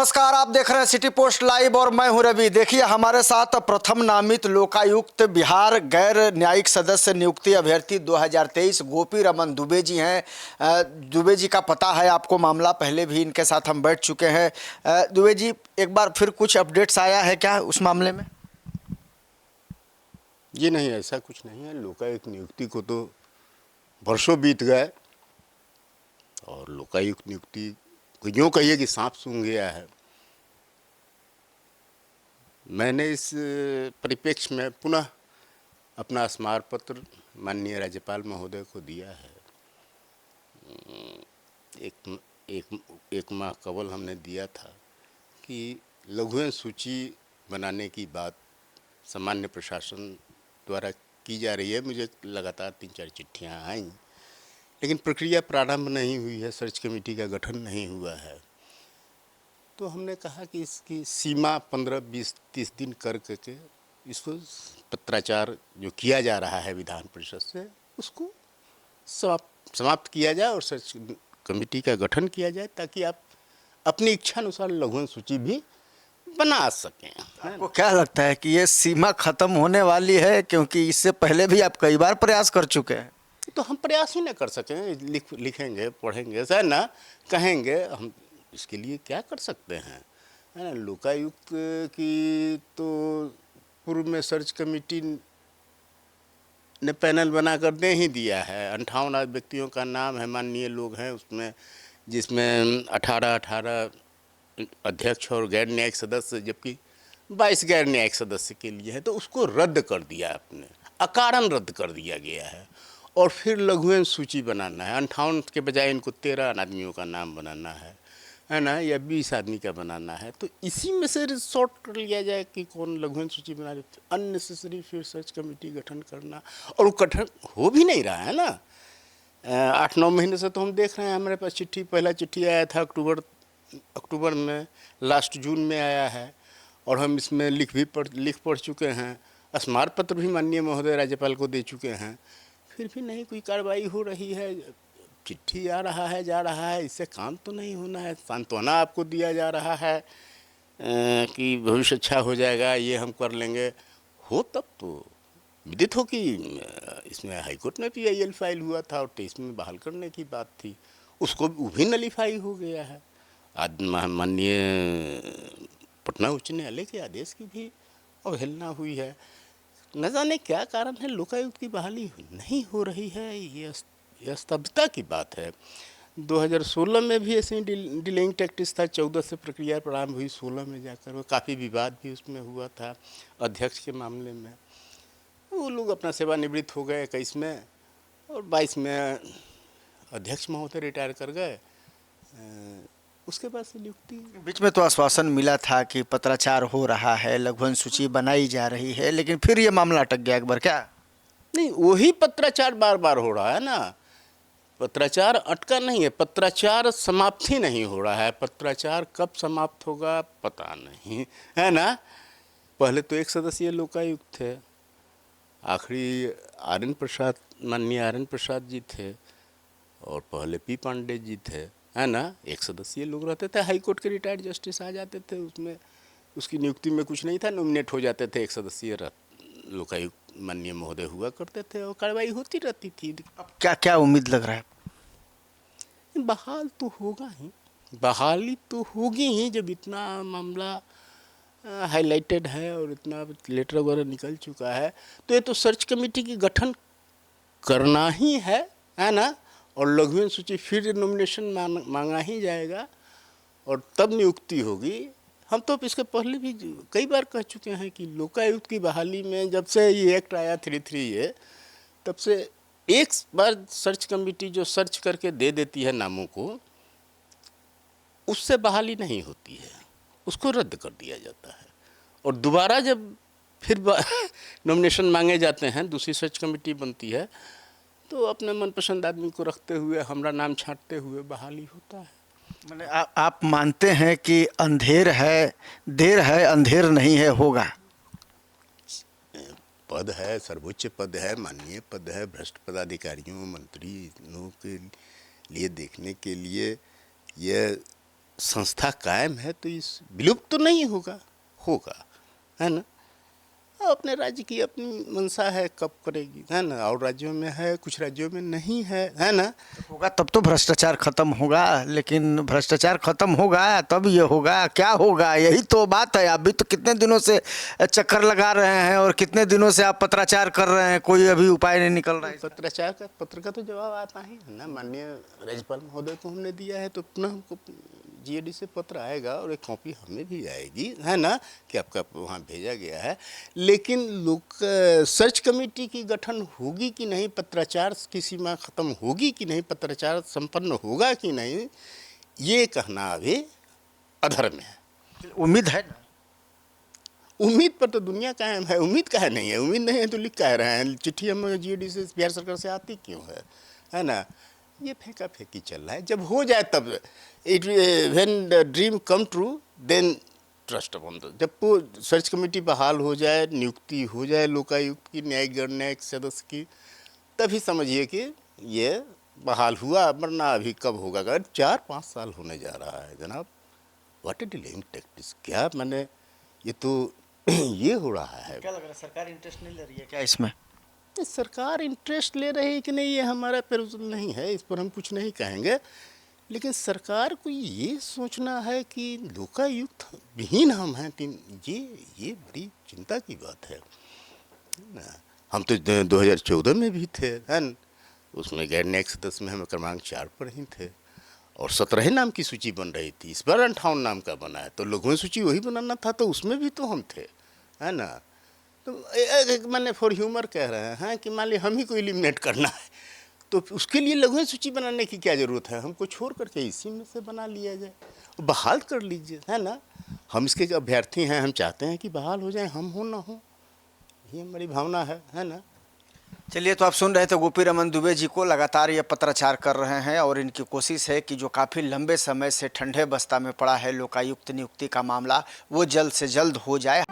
नमस्कार, आप देख रहे हैं सिटी पोस्ट लाइव और मैं हूं रवि। देखिए, हमारे साथ प्रथम नामित लोकायुक्त बिहार गैर न्यायिक सदस्य नियुक्ति अभ्यर्थी 2023 गोपी रमन दुबे जी हैं। दुबे जी का पता है आपको मामला, पहले भी इनके साथ हम बैठ चुके हैं। दुबे जी, एक बार फिर कुछ अपडेट्स आया है क्या उस मामले में? जी नहीं, ऐसा कुछ नहीं है। लोकायुक्त नियुक्ति को तो वर्षों बीत गए और लोकायुक्त नियुक्ति को यूँ कहिए कि सांप सूंघ गया है। मैंने इस परिप्रेक्ष्य में पुनः अपना स्मार पत्र माननीय राज्यपाल महोदय को दिया है। एक माह कबल हमने दिया था कि लघु सूची बनाने की बात सामान्य प्रशासन द्वारा की जा रही है। मुझे लगातार 3-4 चिट्ठियाँ आईं, लेकिन प्रक्रिया प्रारंभ नहीं हुई है, सर्च कमेटी का गठन नहीं हुआ है। तो हमने कहा कि इसकी सीमा 15, 20, 30 दिन करके इसको पत्राचार जो किया जा रहा है विधान परिषद से, उसको समाप्त किया जाए और सर्च कमेटी का गठन किया जाए, ताकि आप अपनी इच्छा अनुसार लघु सूची भी बना सकें। आपको क्या लगता है कि ये सीमा खत्म होने वाली है? क्योंकि इससे पहले भी आप कई बार प्रयास कर चुके हैं। तो हम प्रयास ही न कर सकें, लिखेंगे, पढ़ेंगे, ऐसा ना कहेंगे, हम इसके लिए क्या कर सकते हैं, है ना। लोकायुक्त की तो पूर्व में सर्च कमेटी ने पैनल बना कर दे ही दिया है। 58 व्यक्तियों का नाम है, माननीय लोग हैं उसमें, जिसमें 18 अध्यक्ष और गैर न्यायिक सदस्य, जबकि 22 गैर न्यायिक सदस्य के लिए है। तो उसको रद्द कर दिया आपने, अकारण रद्द कर दिया गया है। और फिर लघु सूची बनाना है। 58 के बजाय इनको 13 आदमियों का नाम बनाना है ना, या 20 आदमी का बनाना है। तो इसी में से सॉर्ट कर लिया जाए कि कौन लघु सूची बना रहे। अननेसेसरी फिर सर्च कमेटी गठन करना, और वो गठन हो भी नहीं रहा है ना। 8-9 महीने से तो हम देख रहे हैं। हमारे पास चिट्ठी, पहला चिट्ठी आया था अक्टूबर में, लास्ट जून में आया है, और हम इसमें लिख पढ़ चुके हैं। स्मार पत्र भी माननीय महोदय राज्यपाल को दे चुके हैं। फिर भी नहीं कोई कार्रवाई हो रही है। चिट्ठी आ रहा है, जा रहा है, इससे काम तो नहीं होना है। सांत्वना आपको दिया जा रहा है कि भविष्य अच्छा हो जाएगा, ये हम कर लेंगे। हो तब तो विदित हो कि इसमें हाईकोर्ट में PIL फाइल हुआ था और 23 में बहाल करने की बात थी, उसको भी नलीफाई हो गया है। आज माननीय पटना उच्च न्यायालय के आदेश की भी अवहेलना हुई है। न जाने क्या कारण है, लोकायुक्त की बहाली नहीं हो रही है। ये स्तब्धता की बात है। 2016 में भी ऐसे ही डिलेइंग टैक्टिस था। 14 से प्रक्रिया प्रारंभ हुई, 16 में जाकर वो काफ़ी विवाद भी उसमें हुआ था अध्यक्ष के मामले में। वो लोग अपना सेवानिवृत्त हो गए 21 में, और 22 में अध्यक्ष महोदय रिटायर कर गए। उसके बाद से नियुक्ति। बीच में तो आश्वासन मिला था कि पत्राचार हो रहा है, लघु सूची बनाई जा रही है, लेकिन फिर ये मामला अटक गया एक बार। क्या नहीं, वही पत्राचार बार बार हो रहा है ना। पत्राचार अटका नहीं है, पत्राचार समाप्त ही नहीं हो रहा है। पत्राचार कब समाप्त होगा पता नहीं, है ना। पहले तो एक सदस्यीय लोकायुक्त थे, आखिरी माननीय RN प्रसाद जी थे, और पहले P पांडे जी थे, है ना। एक सदस्यीय लोग रहते थे। हाईकोर्ट के रिटायर्ड जस्टिस आ जाते थे, उसमें उसकी नियुक्ति में कुछ नहीं था, नॉमिनेट हो जाते थे। एक सदस्यीय लोकायुक्त माननीय महोदय हुआ करते थे और कार्रवाई होती रहती थी। अब क्या क्या उम्मीद लग रहा है? बहाल तो होगा ही, बहाली तो होगी ही, जब इतना मामला हाईलाइटेड है और इतना लेटर वगैरह निकल चुका है। तो ये तो सर्च कमेटी की गठन करना ही है ना। और लघु सूची फिर नॉमिनेशन मांगा ही जाएगा और तब नियुक्ति होगी। हम तो इसके पहले भी कई बार कह चुके हैं कि लोकायुक्त की बहाली में, जब से ये एक्ट आया 33A, तब से एक बार सर्च कमेटी जो सर्च करके दे देती है नामों को, उससे बहाली नहीं होती है, उसको रद्द कर दिया जाता है। और दोबारा जब फिर नॉमिनेशन मांगे जाते हैं, दूसरी सर्च कमेटी बनती है, तो अपने मनपसंद आदमी को रखते हुए, हमारा नाम छांटते हुए बहाली होता है। मैंने आप मानते हैं कि अंधेर है, देर है, अंधेर नहीं है, होगा? पद है, सर्वोच्च पद है, माननीय पद है, भ्रष्ट पदाधिकारियों, मंत्री लोगों के लिए देखने के लिए यह संस्था कायम है तो इस विलुप्त तो नहीं होगा, होगा, है ना। अपने राज्य की अपनी मंशा है, कब करेगी, है ना। और राज्यों में है, कुछ राज्यों में नहीं है ना। होगा तब तो भ्रष्टाचार खत्म होगा, लेकिन भ्रष्टाचार खत्म होगा तब ये होगा, क्या होगा, यही तो बात है। अभी तो कितने दिनों से चक्कर लगा रहे हैं और कितने दिनों से आप पत्राचार कर रहे हैं, कोई अभी उपाय नहीं निकल रहा है इसका। पत्र का तो जवाब आता ही है ना। माननीय राज्यपाल महोदय को हमने दिया है, तो पुनः हमको जीएडी से पत्र आएगा और एक कॉपी हमें भी आएगी, है ना, कि आपका वहाँ भेजा गया है। लेकिन लोक सर्च कमेटी की गठन होगी कि नहीं, पत्राचार की सीमा खत्म होगी कि नहीं, पत्राचार संपन्न होगा कि नहीं, ये कहना अभी अधर्म है। उम्मीद है ना? उम्मीद पर तो दुनिया कायम है, उम्मीद काहे नहीं है। उम्मीद नहीं है तो लिख काहे रहे हैं। चिट्ठी हम जीएडी से, बिहार सरकार से आती क्यों है ना। ये फेंका फेंकी चल रहा है। जब हो जाए तब, it when the dream come true then trust upon the. जब वो सर्च कमेटी बहाल हो जाए, नियुक्ति हो जाए लोकायुक्त की, न्यायिक गण न्यायिक सदस्य की, तभी समझिए कि ये बहाल हुआ, वरना अभी कब होगा। अगर 4-5 साल होने जा रहा है जनाब। व्हाट ए डिलेइंग टैक्टिस, क्या मैंने, ये तो ये हो रहा है। क्या लग रहा है, सरकार इंटरेस्ट नहीं ले रही है क्या इसमें? सरकार इंटरेस्ट ले रही है कि नहीं, ये हमारा पेरुजल नहीं है, इस पर हम कुछ नहीं कहेंगे। लेकिन सरकार को ये सोचना है कि लोकायुक्त विहीन हम हैं, ये बड़ी चिंता की बात है ना। हम तो 2014 में भी थे, है न, उसमें गैर न्यायिक सदस्य में हम क्रमांक 4 पर ही थे, और 17 नाम की सूची बन रही थी। इस बार 58 नाम का बना है, तो लघु सूची वही बनाना था, तो उसमें भी तो हम थे, है ना। तो मैंने फॉर ह्यूमर कह रहे हैं कि मान लीजिए हम ही को एलिमिनेट करना है, तो उसके लिए लघु सूची बनाने की क्या ज़रूरत है। हमको छोड़ करके इसी में से बना लिया जाए, बहाल कर लीजिए, है ना। हम इसके अभ्यर्थी हैं, हम चाहते हैं कि बहाल हो जाए, हम हो ना हो, ये हमारी भावना है ना। चलिए, तो आप सुन रहे थे गोपी रमन दुबे जी को। लगातार ये पत्राचार कर रहे हैं और इनकी कोशिश है कि जो काफ़ी लंबे समय से ठंडे बस्ता में पड़ा है लोकायुक्त नियुक्ति का मामला, वो जल्द से जल्द हो जाए।